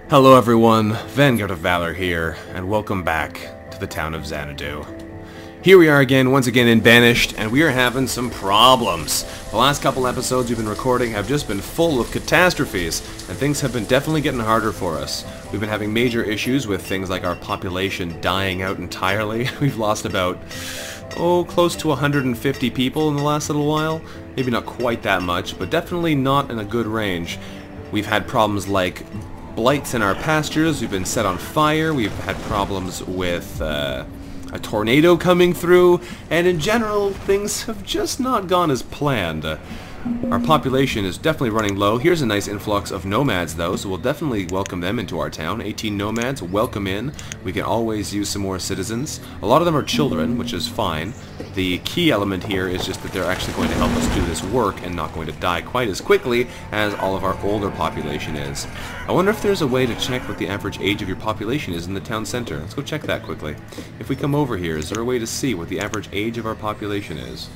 Hello everyone, VanguardOfValor here, and welcome back to the town of Xanadu. Here we are again, once again in Banished, and we are having some problems. The last couple episodes we've been recording have just been full of catastrophes, and things have been definitely getting harder for us. We've been having major issues with things like our population dying out entirely. We've lost about, close to 150 people in the last little while. Maybe not quite that much, but definitely not in a good range. We've had problems like blights in our pastures, we've been set on fire, we've had problems with a tornado coming through, and in general, things have just not gone as planned. Our population is definitely running low. Here's a nice influx of nomads though, so we'll definitely welcome them into our town. 18 nomads, welcome in. We can always use some more citizens. A lot of them are children, which is fine. The key element here is just that they're actually going to help us do this work and not going to die quite as quickly as all of our older population is. I wonder if there's a way to check what the average age of your population is in the town center. Let's go check that quickly. If we come over here, is there a way to see what the average age of our population is?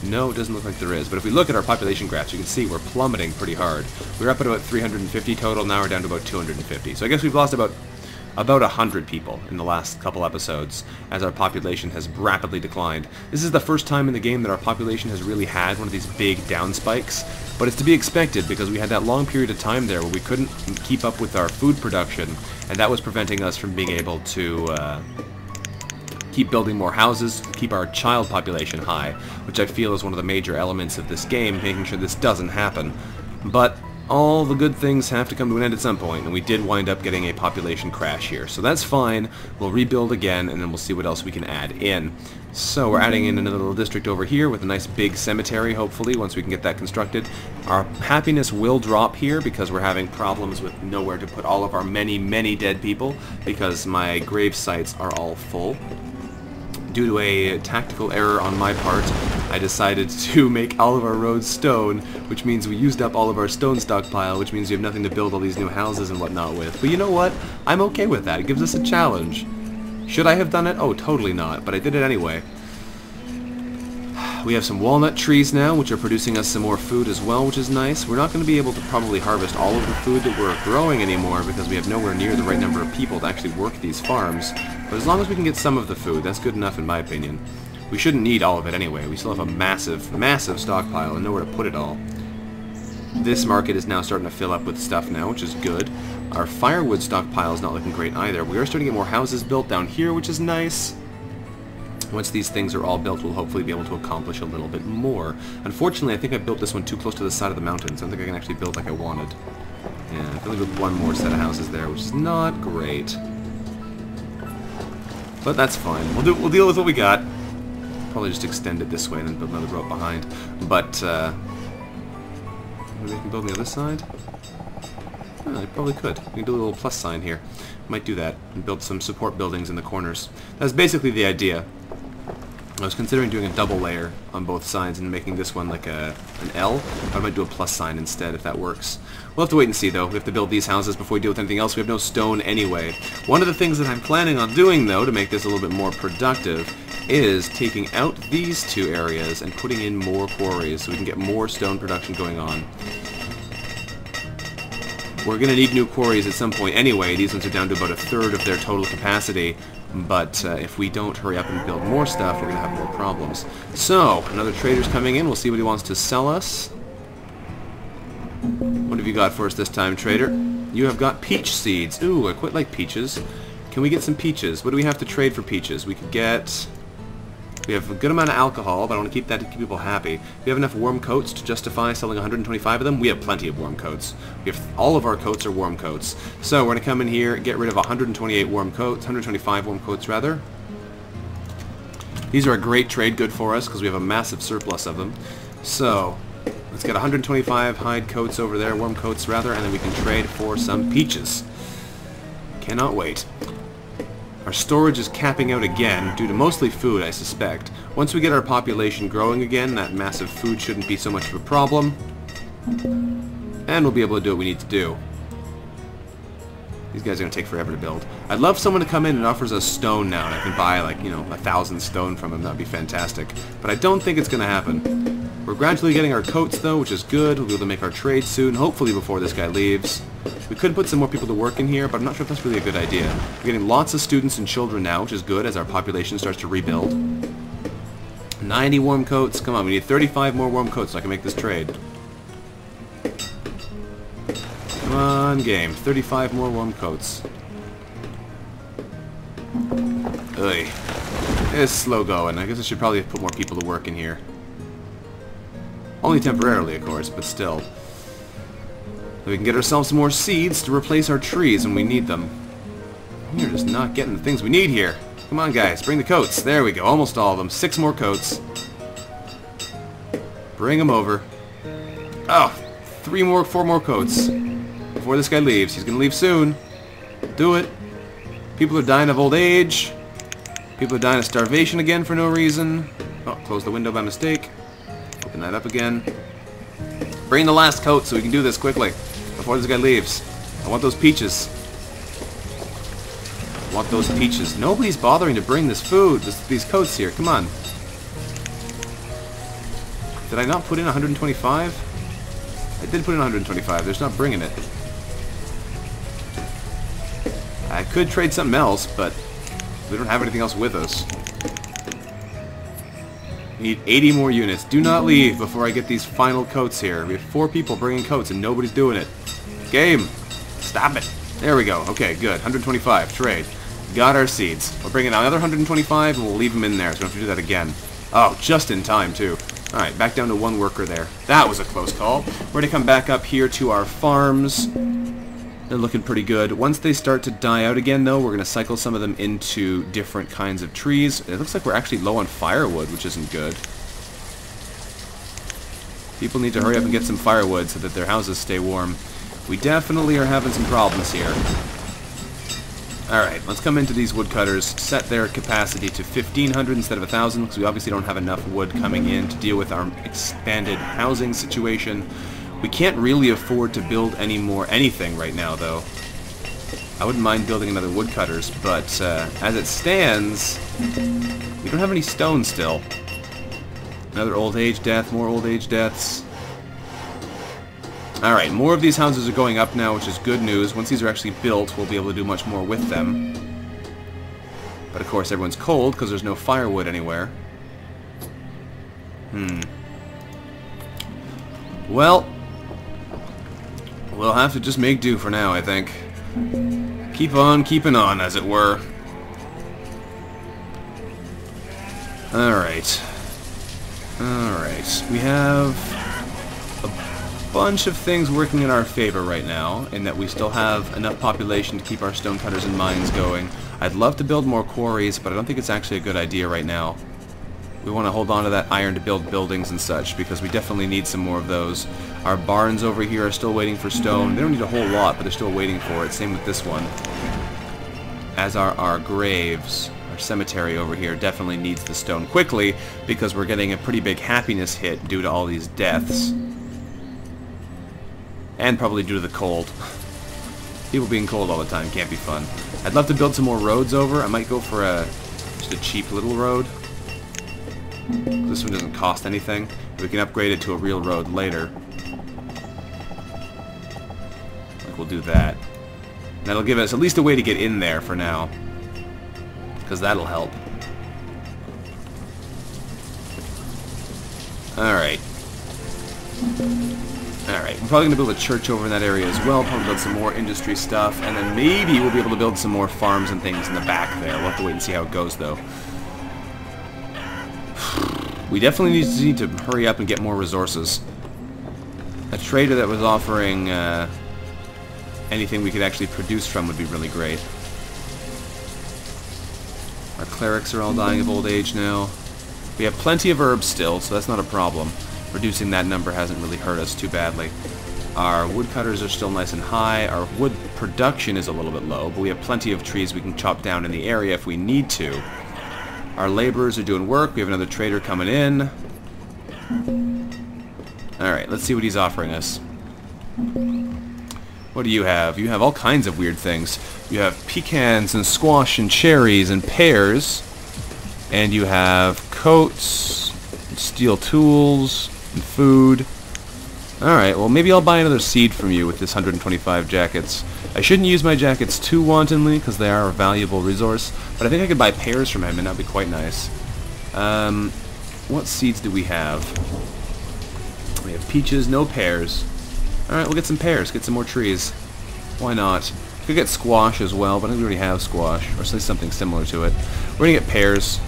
No, it doesn't look like there is. But if we look at our population graphs, you can see we're plummeting pretty hard. We were up at about 350 total, now we're down to about 250. So I guess we've lost about 100 people in the last couple episodes as our population has rapidly declined. This is the first time in the game that our population has really had one of these big down spikes, but it's to be expected because we had that long period of time there where we couldn't keep up with our food production, and that was preventing us from being able to keep building more houses, keep our child population high, which I feel is one of the major elements of this game, making sure this doesn't happen. But all the good things have to come to an end at some point, and we did wind up getting a population crash here. So that's fine, we'll rebuild again, and then we'll see what else we can add in. So we're adding in another little district over here with a nice big cemetery, hopefully, once we can get that constructed. Our happiness will drop here because we're having problems with nowhere to put all of our many, many dead people, because my grave sites are all full. Due to a tactical error on my part, I decided to make all of our roads stone, which means we used up all of our stone stockpile, which means we have nothing to build all these new houses and whatnot with. But you know what? I'm okay with that. It gives us a challenge. Should I have done it? Oh, totally not, but I did it anyway. We have some walnut trees now, which are producing us some more food as well, which is nice. We're not going to be able to probably harvest all of the food that we're growing anymore because we have nowhere near the right number of people to actually work these farms. But as long as we can get some of the food, that's good enough in my opinion. We shouldn't need all of it anyway. We still have a massive, massive stockpile and nowhere to put it all. This market is now starting to fill up with stuff now, which is good. Our firewood stockpile is not looking great either. We are starting to get more houses built down here, which is nice. Once these things are all built, we'll hopefully be able to accomplish a little bit more. Unfortunately, I think I built this one too close to the side of the mountain, so I don't think I can actually build like I wanted. Yeah, I can only build one more set of houses there, which is not great. But that's fine. We'll deal with what we got. Probably just extend it this way and then build another row behind. But maybe I can build on the other side? Oh, I probably could. We can do a little plus sign here. Might do that and build some support buildings in the corners. That's basically the idea. I was considering doing a double layer on both sides and making this one like an L. I might do a plus sign instead if that works. We'll have to wait and see though. We have to build these houses before we deal with anything else. We have no stone anyway. One of the things that I'm planning on doing though to make this a little bit more productive is taking out these two areas and putting in more quarries so we can get more stone production going on. We're going to need new quarries at some point anyway. These ones are down to about 1/3 of their total capacity. But if we don't hurry up and build more stuff, we're going to have more problems. So, another trader's coming in. We'll see what he wants to sell us. What have you got for us this time, trader? You have got peach seeds. Ooh, I quite like peaches. Can we get some peaches? What do we have to trade for peaches? We could get... We have a good amount of alcohol, but I want to keep that to keep people happy. We have enough warm coats to justify selling 125 of them. We have plenty of warm coats. We have all of our coats are warm coats. So we're going to come in here, get rid of 128 warm coats, 125 warm coats rather. These are a great trade good for us because we have a massive surplus of them. So let's get 125 hide coats over there, warm coats rather, and then we can trade for some peaches. Cannot wait. Our storage is capping out again, due to mostly food, I suspect. Once we get our population growing again, that massive food shouldn't be so much of a problem. And we'll be able to do what we need to do. These guys are going to take forever to build. I'd love someone to come in and offers us stone now, and I can buy, like, 1,000 stone from them. That would be fantastic. But I don't think it's going to happen. We're gradually getting our coats, though, which is good. We'll be able to make our trade soon, hopefully before this guy leaves. We could put some more people to work in here, but I'm not sure if that's really a good idea. We're getting lots of students and children now, which is good as our population starts to rebuild. 90 warm coats. Come on, we need 35 more warm coats so I can make this trade. Come on, game. 35 more warm coats. Ugh. It's slow going. I guess I should probably put more people to work in here. Only temporarily, of course, but still. We can get ourselves some more seeds to replace our trees when we need them. We're just not getting the things we need here. Come on, guys. Bring the coats. There we go. Almost all of them. 6 more coats. Bring them over. Oh, 4 more coats. Before this guy leaves. He's going to leave soon. Do it. People are dying of old age. People are dying of starvation again for no reason. Oh, close the window by mistake. Open that up again. Bring the last coat so we can do this quickly. Before this guy leaves. I want those peaches. I want those peaches. Nobody's bothering to bring this food, these coats here. Come on. Did I not put in 125? I did put in 125. They're just not bringing it. I could trade something else, but we don't have anything else with us. We need 80 more units. Do not leave before I get these final coats here. We have 4 people bringing coats and nobody's doing it. Game. Stop it. There we go. Okay, good. 125. Trade. Got our seeds. We'll bring in another 125 and we'll leave them in there so we don't have to do that again. Oh, just in time, too. Alright, back down to 1 worker there. That was a close call. We're going to come back up here to our farms. They're looking pretty good. Once they start to die out again, though, we're going to cycle some of them into different kinds of trees. It looks like we're actually low on firewood, which isn't good. People need to hurry up and get some firewood so that their houses stay warm. We definitely are having some problems here. Alright, let's come into these woodcutters, set their capacity to 1,500 instead of 1,000, because we obviously don't have enough wood coming in to deal with our expanded housing situation. We can't really afford to build any more anything right now, though. I wouldn't mind building another woodcutters, but as it stands, we don't have any stone still. Another old age death, more old age deaths. Alright, more of these houses are going up now, which is good news. Once these are actually built, we'll be able to do much more with them. But of course, everyone's cold because there's no firewood anywhere. Well, we'll have to just make do for now, I think. Keep on keeping on, as it were. Alright. Alright. We have a bunch of things working in our favor right now, in that we still have enough population to keep our stonecutters and mines going. I'd love to build more quarries, but I don't think it's actually a good idea right now. We want to hold on to that iron to build buildings and such, because we definitely need some more of those. Our barns over here are still waiting for stone. They don't need a whole lot, but they're still waiting for it. Same with this one. As are our graves. Our cemetery over here definitely needs the stone quickly, because we're getting a pretty big happiness hit due to all these deaths. And probably due to the cold. People being cold all the time can't be fun. I'd love to build some more roads over. I might go for just a cheap little road. This one doesn't cost anything. We can upgrade it to a real road later. Like, we'll do that. And that'll give us at least a way to get in there for now. Because that'll help. Alright. Alright, we're probably going to build a church over in that area as well. Probably build some more industry stuff. And then maybe we'll be able to build some more farms and things in the back there. We'll have to wait and see how it goes, though. We definitely need to hurry up and get more resources. A trader that was offering anything we could actually produce from would be really great. Our clerics are all dying of old age now. We have plenty of herbs still, so that's not a problem. Reducing that number hasn't really hurt us too badly. Our woodcutters are still nice and high. Our wood production is a little bit low, but we have plenty of trees we can chop down in the area if we need to. Our laborers are doing work. We have another trader coming in. Alright, let's see what he's offering us. What do you have? You have all kinds of weird things. You have pecans and squash and cherries and pears. And you have coats, steel tools. And food. Alright, well maybe I'll buy another seed from you with this 125 jackets. I shouldn't use my jackets too wantonly because they are a valuable resource, but I think I could buy pears from him and that'd be quite nice. What seeds do we have? We have peaches, no pears. Alright, we'll get some pears, get some more trees. Why not? Could get squash as well, but I think we already have squash, or at least something similar to it. We're gonna get pears.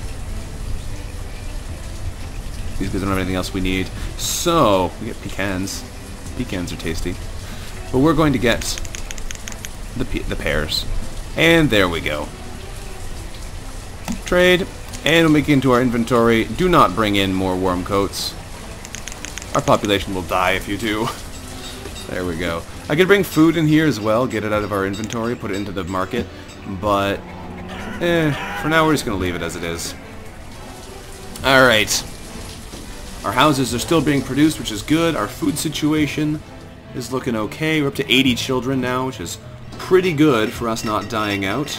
These guys don't have anything else we need. So, we get pecans. Pecans are tasty. But we're going to get the pears. And there we go. Trade. And we'll make it into our inventory. Do not bring in more worm coats. Our population will die if you do. There we go. I could bring food in here as well, get it out of our inventory, put it into the market, but for now we're just going to leave it as it is. Alright. Our houses are still being produced, which is good. Our food situation is looking okay. We're up to 80 children now, which is pretty good for us not dying out.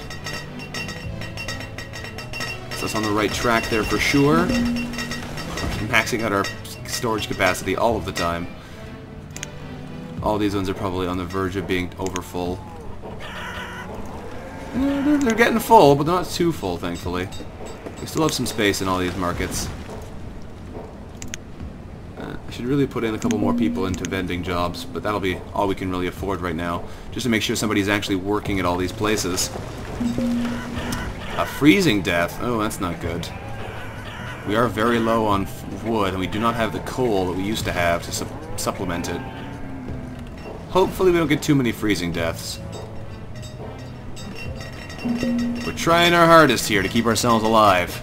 So that's on the right track there for sure. We're maxing out our storage capacity all of the time. All these ones are probably on the verge of being over full. Yeah, they're getting full, but they're not too full, thankfully. We still have some space in all these markets. I should really put in a couple more people into vending jobs, but that'll be all we can really afford right now, just to make sure somebody's actually working at all these places. A freezing death? Oh, that's not good. We are very low on wood, and we do not have the coal that we used to have to supplement it. Hopefully we don't get too many freezing deaths. We're trying our hardest here to keep ourselves alive.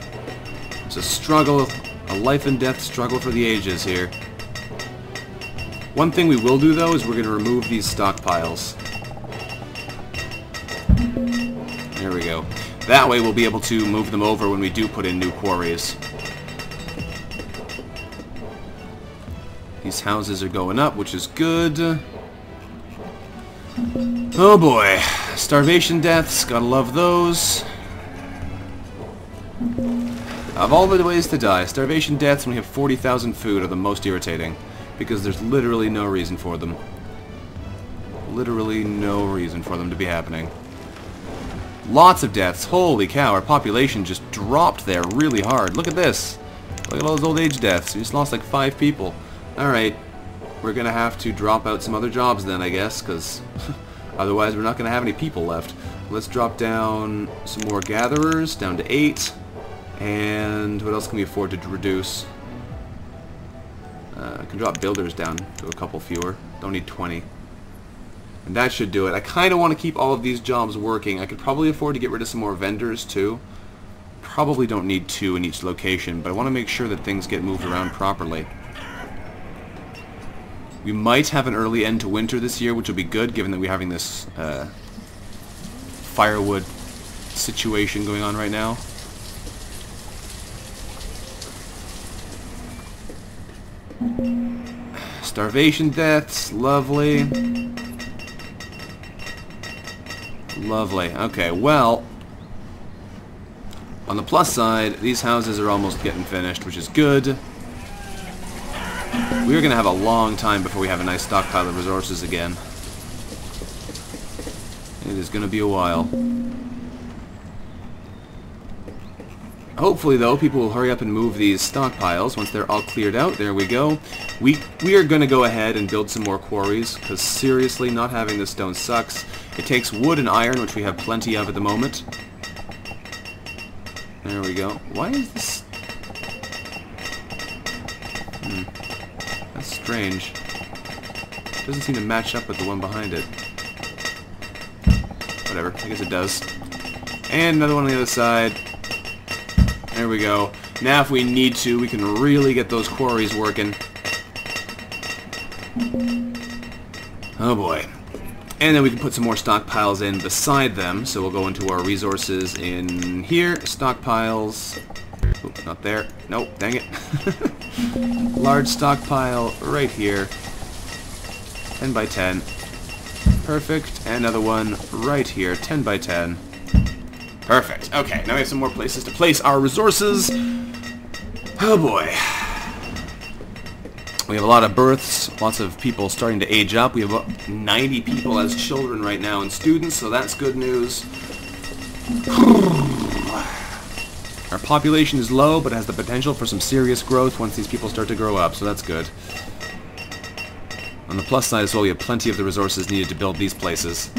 It's a struggle, a life and death struggle for the ages here. One thing we will do though is we're going to remove these stockpiles. There we go. That way we'll be able to move them over when we do put in new quarries. These houses are going up, which is good. Oh boy. Starvation deaths, gotta love those. Of all the ways to die, starvation deaths when we have 40,000 food are the most irritating. Because there's literally no reason for them. Literally no reason for them to be happening. Lots of deaths. Holy cow, our population just dropped there really hard. Look at this. Look at all those old age deaths. We just lost like 5 people. Alright. We're gonna have to drop out some other jobs then, I guess, because otherwise we're not gonna have any people left. Let's drop down some more gatherers, down to 8. And what else can we afford to reduce? I can drop builders down to a couple fewer. Don't need 20. And that should do it. I kind of want to keep all of these jobs working. I could probably afford to get rid of some more vendors too. Probably don't need 2 in each location, but I want to make sure that things get moved around properly. We might have an early end to winter this year, which will be good given that we're having this firewood situation going on right now. Starvation deaths, lovely. Lovely. Okay, well, on the plus side, these houses are almost getting finished, which is good. We're going to have a long time before we have a nice stockpile of resources again. It is going to be a while. Hopefully, though, people will hurry up and move these stockpiles once they're all cleared out. There we go. We are going to go ahead and build some more quarries, because seriously, not having this stone sucks. It takes wood and iron, which we have plenty of at the moment. There we go. Why is this... That's strange. Doesn't seem to match up with the one behind it. Whatever, I guess it does. And another one on the other side. There we go. Now if we need to, we can really get those quarries working. Oh boy. And then we can put some more stockpiles in beside them. So we'll go into our resources in here. Stockpiles. Oop, not there. Nope, dang it. Large stockpile right here. 10 by 10. Perfect. And another one right here. 10 by 10. Perfect. Okay, now we have some more places to place our resources. Oh boy. We have a lot of births, lots of people starting to age up. We have about 90 people as children right now and students, so that's good news. Our population is low, but has the potential for some serious growth once these people start to grow up, so that's good. On the plus side as well, we have plenty of the resources needed to build these places.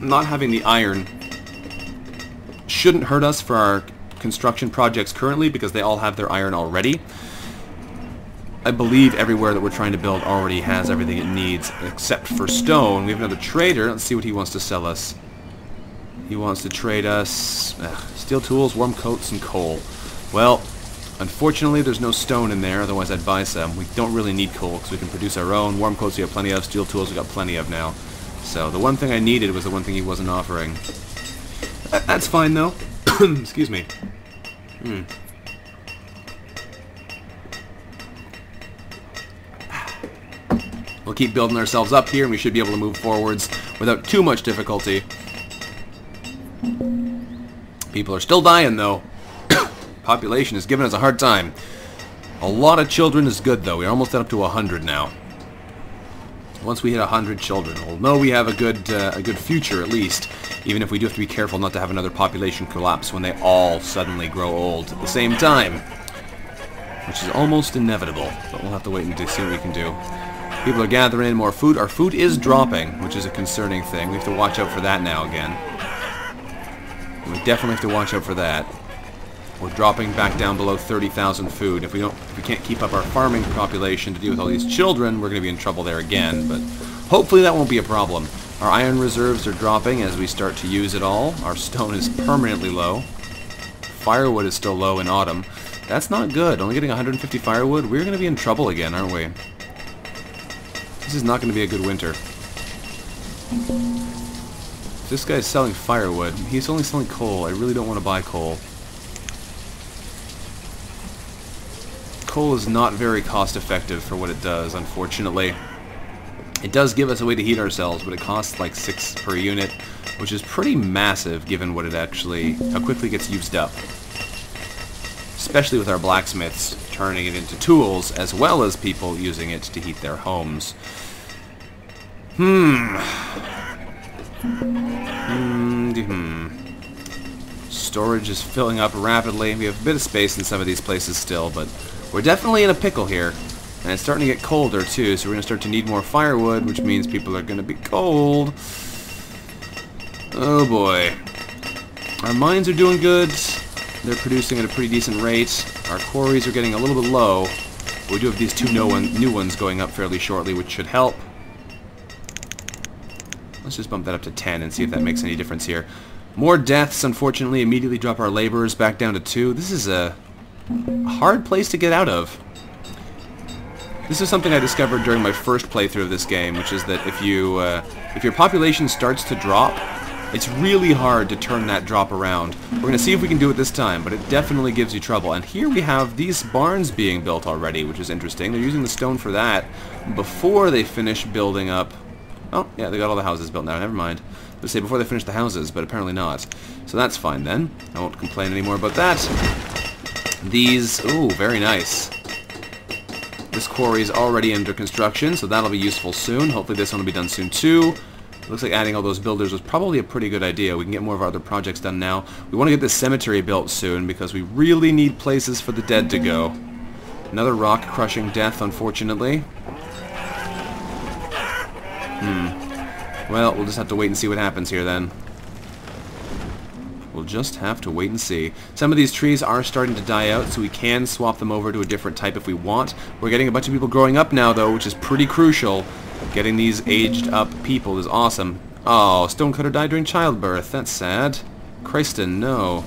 Not having the iron shouldn't hurt us for our construction projects currently, because they all have their iron already. I believe everywhere that we're trying to build already has everything it needs, except for stone. We have another trader. Let's see what he wants to sell us. He wants to trade us steel tools, warm coats, and coal. Well, unfortunately there's no stone in there, otherwise I'd buy some. We don't really need coal because we can produce our own. Warm coats we have plenty of, steel tools we got plenty of now. So the one thing I needed was the one thing he wasn't offering. That's fine though. Excuse me. We'll keep building ourselves up here and we should be able to move forwards without too much difficulty. People are still dying though. Population is giving us a hard time. A lot of children is good though. We're almost up to 100 now. Once we hit 100 children, we'll know we have a good future at least. Even if we do have to be careful not to have another population collapse when they all suddenly grow old at the same time. Which is almost inevitable, but we'll have to wait and see what we can do. People are gathering in more food. Our food is dropping, which is a concerning thing. We have to watch out for that now again. We definitely have to watch out for that. We're dropping back down below 30,000 food. If we can't keep up our farming population to deal with all these children, we're going to be in trouble there again. But hopefully that won't be a problem. Our iron reserves are dropping as we start to use it all. Our stone is permanently low. Firewood is still low in autumn. That's not good. Only getting 150 firewood. We're going to be in trouble again, aren't we? This is not going to be a good winter. This guy's selling firewood. He's only selling coal. I really don't want to buy coal. Coal is not very cost effective for what it does, unfortunately. It does give us a way to heat ourselves, but it costs like 6 per unit, which is pretty massive given what it actually, how quickly it gets used up. Especially with our blacksmiths turning it into tools, as well as people using it to heat their homes. Storage is filling up rapidly. We have a bit of space in some of these places still, but we're definitely in a pickle here. And it's starting to get colder too, so we're going to start to need more firewood, which means people are going to be cold. Oh boy. Our mines are doing good. They're producing at a pretty decent rate. Our quarries are getting a little bit low. But we do have these two new ones going up fairly shortly, which should help. Let's just bump that up to 10 and see if that makes any difference here. More deaths, unfortunately, immediately drop our laborers back down to 2. This is a hard place to get out of. This is something I discovered during my first playthrough of this game, which is that if your population starts to drop, it's really hard to turn that drop around. We're going to see if we can do it this time, but it definitely gives you trouble. And here we have these barns being built already, which is interesting. They're using the stone for that before they finish building up. Oh, yeah, they got all the houses built now. Never mind. Let's say before they finish the houses, but apparently not. So that's fine then. I won't complain anymore about that. These, ooh, very nice. This quarry is already under construction, so that'll be useful soon. Hopefully this one will be done soon too. Looks like adding all those builders was probably a pretty good idea. We can get more of our other projects done now. We want to get this cemetery built soon because we really need places for the dead to go. Another rock-crushing death, unfortunately. Well, we'll just have to wait and see what happens here then. We'll just have to wait and see. Some of these trees are starting to die out, so we can swap them over to a different type if we want. We're getting a bunch of people growing up now, though, which is pretty crucial. Getting these aged-up people is awesome. Oh, Stonecutter died during childbirth. That's sad. Christen, no.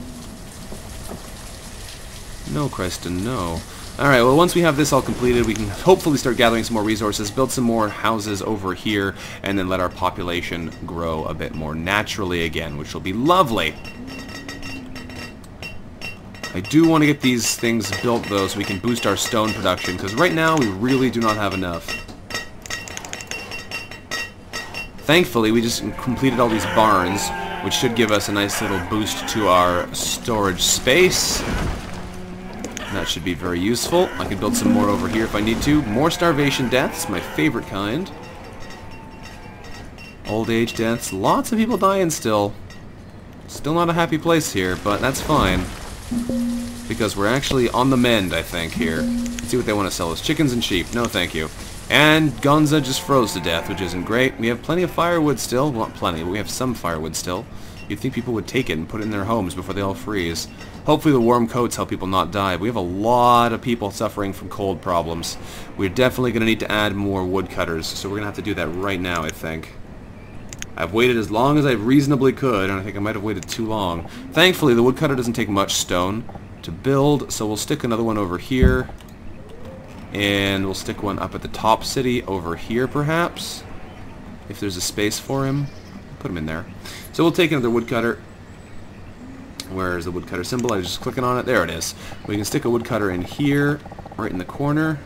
No, Christen, no. Alright, well, once we have this all completed, we can hopefully start gathering some more resources, build some more houses over here, and then let our population grow a bit more naturally again, which will be lovely. I do want to get these things built, though, so we can boost our stone production, because right now we really do not have enough. Thankfully, we just completed all these barns, which should give us a nice little boost to our storage space. That should be very useful. I can build some more over here if I need to. More starvation deaths, my favorite kind. Old age deaths. Lots of people dying still. Still not a happy place here, but that's fine. Because we're actually on the mend, I think, here. Let's see what they want to sell us. Chickens and sheep. No, thank you. And Gonza just froze to death, which isn't great. We have plenty of firewood still. Well, not plenty, but we have some firewood still. You'd think people would take it and put it in their homes before they all freeze. Hopefully the warm coats help people not die. We have a lot of people suffering from cold problems. We're definitely going to need to add more woodcutters, so we're going to have to do that right now, I think. I've waited as long as I reasonably could, and I think I might have waited too long. Thankfully, the woodcutter doesn't take much stone to build, so we'll stick another one over here. And we'll stick one up at the top city over here, perhaps. If there's a space for him. Put him in there. So we'll take another woodcutter. Where's the woodcutter symbol? I was just clicking on it. There it is. We can stick a woodcutter in here, right in the corner.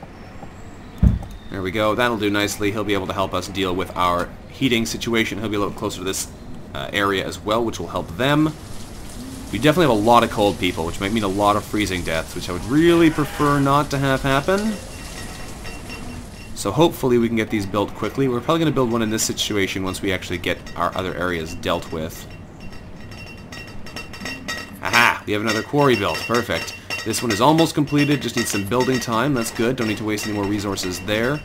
There we go. That'll do nicely. He'll be able to help us deal with our heating situation. He'll be a little closer to this area as well, which will help them. We definitely have a lot of cold people, which might mean a lot of freezing deaths, which I would really prefer not to have happen. So hopefully we can get these built quickly. We're probably going to build one in this situation once we actually get our other areas dealt with. Aha! We have another quarry built. Perfect. This one is almost completed. Just needs some building time. That's good. Don't need to waste any more resources there.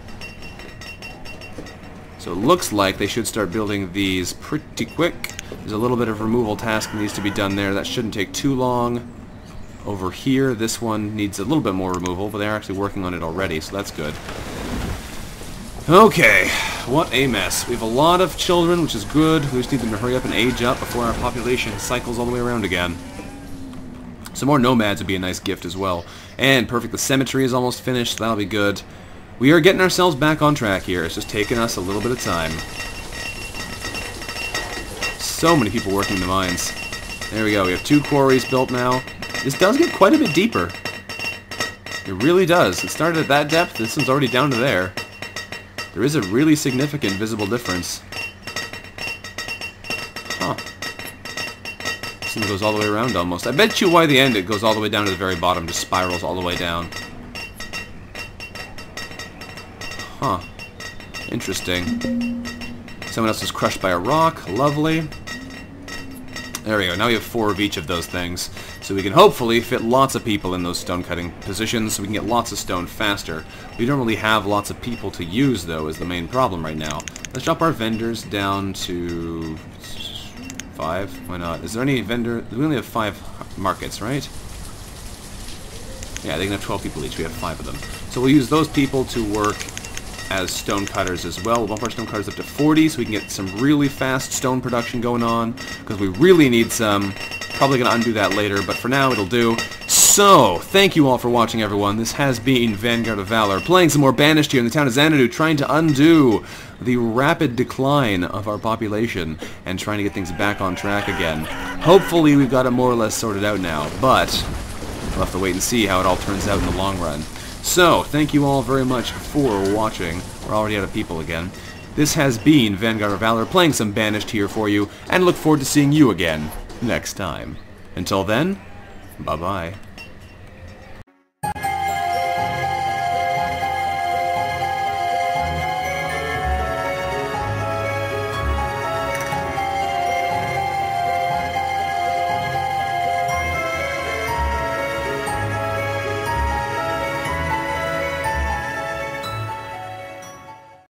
So it looks like they should start building these pretty quick. There's a little bit of removal task that needs to be done there. That shouldn't take too long. Over here, this one needs a little bit more removal, but they're actually working on it already, so that's good. Okay, what a mess. We have a lot of children, which is good. We just need them to hurry up and age up before our population cycles all the way around again. Some more nomads would be a nice gift as well. And perfect, the cemetery is almost finished, so that'll be good. We are getting ourselves back on track here. It's just taking us a little bit of time. So many people working in the mines. There we go, we have 2 quarries built now. This does get quite a bit deeper. It really does. It started at that depth, this one's already down to there. There is a really significant visible difference. Huh. This one goes all the way around almost. I bet you by the end it goes all the way down to the very bottom, just spirals all the way down. Huh. Interesting. Someone else was crushed by a rock. Lovely. There we go. Now we have 4 of each of those things. So we can hopefully fit lots of people in those stone cutting positions so we can get lots of stone faster. We don't really have lots of people to use, though, is the main problem right now. Let's drop our vendors down to 5. Why not? Is there any vendor? We only have 5 markets, right? Yeah, they can have 12 people each. We have 5 of them. So we'll use those people to work as stone cutters as well. We'll bump our stone cutters up to 40 so we can get some really fast stone production going on, because we really need some. Probably going to undo that later, but for now it'll do. So, thank you all for watching, everyone. This has been Vanguard of Valor, playing some more Banished here in the town of Xanadu, trying to undo the rapid decline of our population and trying to get things back on track again. Hopefully we've got it more or less sorted out now, but we'll have to wait and see how it all turns out in the long run. So, thank you all very much for watching. We're already out of people again. This has been Vanguard of Valor, playing some Banished here for you, and look forward to seeing you again next time. Until then, bye-bye.